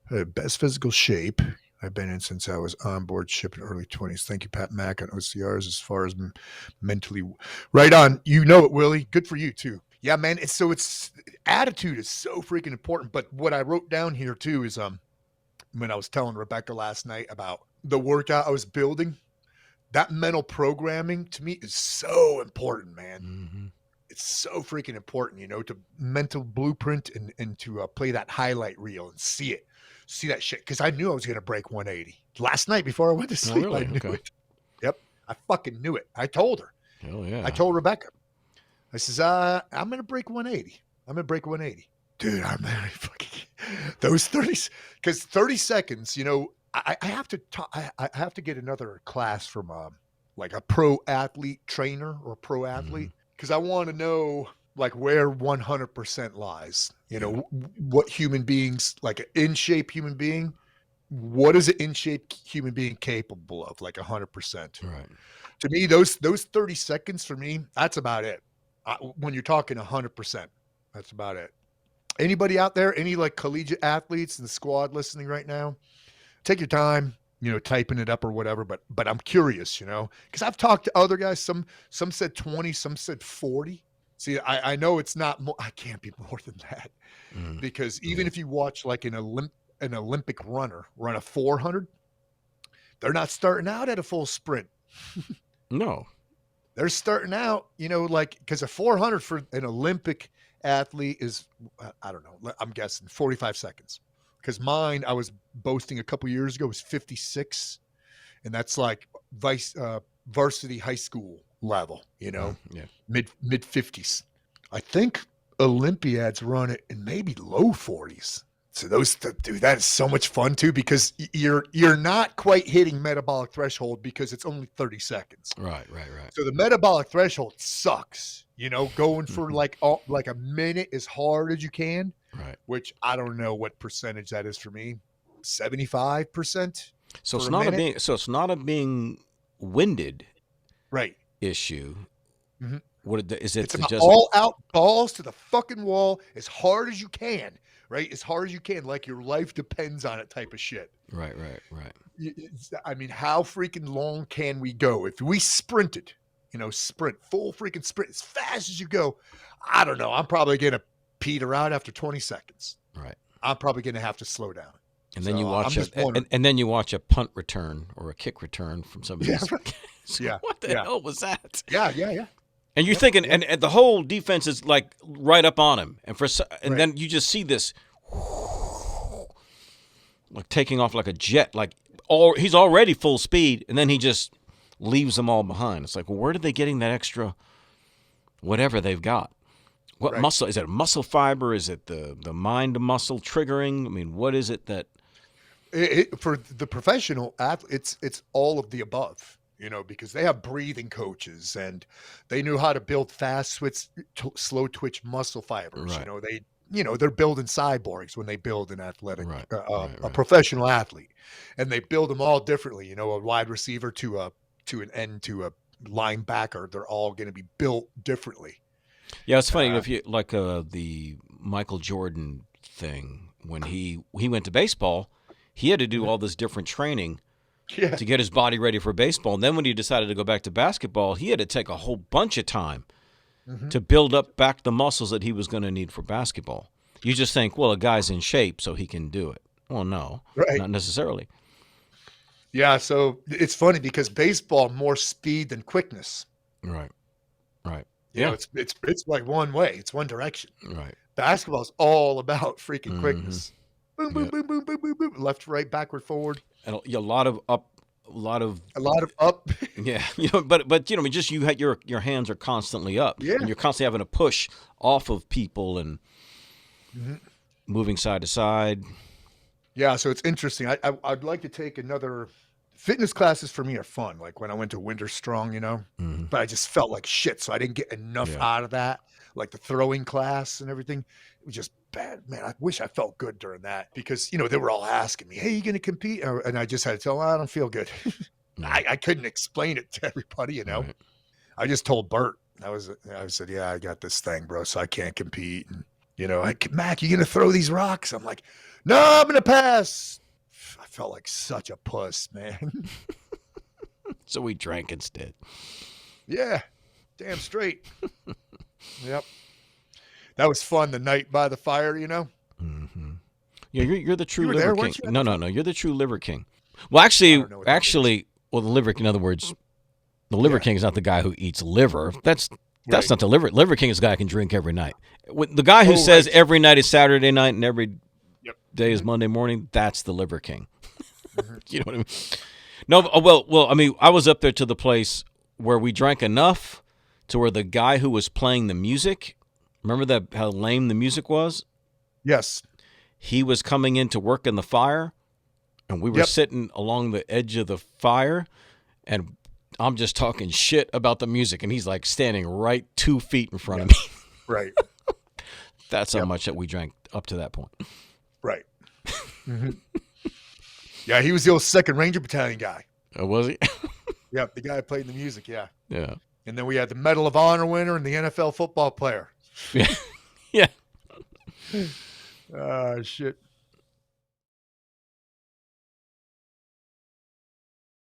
Best physical shape I've been in since I was on board ship in early 20s. Thank you, Pat Mack on OCRs. As far as mentally, right on. You know it, Willie. Good for you too. Yeah, man. It's attitude is so freaking important. But what I wrote down here too is when I was telling Rebecca last night about the workout I was building, that mental programming to me is so important, man. Mm-hmm. It's so freaking important, to mental blueprint and to play that highlight reel and see that shit. Cause I knew I was going to break 180 last night before I went to Oh, sleep. I really? knew Okay. it. Yep. I fucking knew it. I told her, Hell I yeah. told Rebecca, I says, I'm going to break 180. I'm going to break 180. Dude, I'm fucking those 30, cause 30 seconds, I have to talk, I have to get another class from like a pro athlete trainer or pro Mm-hmm. athlete because I want to know like where 100% lies. Yeah. What human beings, like an in shape human being, what is an in shape human being capable of? Like 100%. Right. To me, those 30 seconds for me, that's about it. When you're talking 100%, that's about it. Anybody out there, any like collegiate athletes in the squad listening right now? Take your time, typing it up or whatever. But I'm curious, because I've talked to other guys. Some said 20, some said 40. See, I know it's not. I can't be more than that Mm. because even Yeah. if you watch like an Olympic runner run a 400, they're not starting out at a full sprint. No. They're starting out, like because a 400 for an Olympic athlete is, I don't know, I'm guessing 45 seconds. Because mine, I was boasting a couple years ago, was 56, and that's like varsity high school level, Yeah. mid 50s. I think Olympiads run it in maybe low 40s. So dude, that is so much fun too because you're not quite hitting metabolic threshold because it's only 30 seconds. Right. Right. Right. So the metabolic threshold sucks, going for Mm-hmm. like a minute as hard as you can, Right. which I don't know what percentage that is for me. 75% So for it's a not a minute. being. So it's not a being winded Right. issue. Mhm. Is it It's about just all out balls to the fucking wall as hard as you can, right? As hard as you can, like your life depends on it type of shit. right? Right. Right. I mean, how freaking long can we go? If we sprinted, sprint, full freaking sprint as fast as you go, I don't know. I'm probably going to peter out after 20 seconds. Right. I'm probably going to have to slow down. And then So you I'm watch just wondering. and then you watch a punt return or a kick return from Yeah, somebody's. right. Yeah, What the yeah, hell was that? yeah, yeah, yeah. And you're Yep, thinking, yep. and the whole defense is like right up on him, and Right. then you just see this, like taking off like a jet, like he's already full speed, and then he just leaves them all behind. It's like, well, where are they getting that extra, whatever they've got? What Right. muscle is it? A muscle fiber? Is it the mind to muscle triggering? I mean, what is it that? For the professional athlete, it's all of the above, because they have breathing coaches and they knew how to build fast switch, slow twitch muscle fibers. Right, They're building cyborgs when they build an athletic, right, right, a right. professional athlete, and they build them all differently. A wide receiver to an end to a linebacker, they're all going to be built differently. Yeah, it's funny Uh, if you like the Michael Jordan thing when he went to baseball, he had to do mhm. all this different training Yeah. to get his body ready for baseball. And then when he decided to go back to basketball, he had to take a whole bunch of time Hmm. to build up back the muscles that he was going to need for basketball. You just think, well, a guy's in shape, so he can do it. Well, no, Right. not necessarily. Yeah. So it's funny because baseball more speed than quickness. Right, right. You know, Yeah, it's like one way. It's one direction. right. Basketball's all about freaking Mm-hmm. quickness. Boom, boom, Yeah, boom, boom, boom, boom, boom. Left, right, backward, forward. and a lot of up, a lot of A lot of up. yeah, but just you had your hands are constantly up, and Yeah. you're constantly having to push off of people and Mhm. moving side to side. Yeah. So it's interesting. I'd like to take another fitness classes for me are fun. Like when I went to Winter Strong, Mm-hmm. but I just felt like shit. So I didn't get enough Yeah, out of that. Like the throwing class and everything. It was just bad. Man, I wish I felt good during that because, they were all asking me, hey, you going to compete? And I just had to tell them, I don't feel good. yeah, I couldn't explain it to everybody. right. I just told Bert, I said, yeah, I got this thing, bro. So I can't compete. And You know, Mac, you gonna throw these rocks? I'm like, no, I'm gonna pass. I felt like such a puss, man. So we drank instead. Yeah, damn straight. Yep. That was fun. The night by the fire, you know. Mm-hmm. Yeah, you're the true You were liver there, king. weren't you? No, you're the true liver king. Well, I don't know what that means. well, the liver. In other words, the liver Yeah. king is not the guy who eats liver. That's Right. not the liver. Liver king is the guy who can drink every night. The guy who Oh, says right. every night is Saturday night and every Yep. day is Monday morning. That's the liver king. Mhm. You know what I mean? No, well. I mean, I was up there to the place where we drank enough to where the guy who was playing the music, remember that how lame the music was? Yes. He was coming in to work in the fire, and we were Yep. sitting along the edge of the fire, and I'm just talking shit about the music, and he's like standing right 2 feet in front of me. Right. That's how Yep. much that we drank up to that point. Right. Mm-hmm. Yeah, he was the old Second Ranger Battalion guy. Was he? Yep, the guy who played the music. Yeah. Yeah. And then we had the Medal of Honor winner and the NFL football player. Yeah. Yeah. Shit.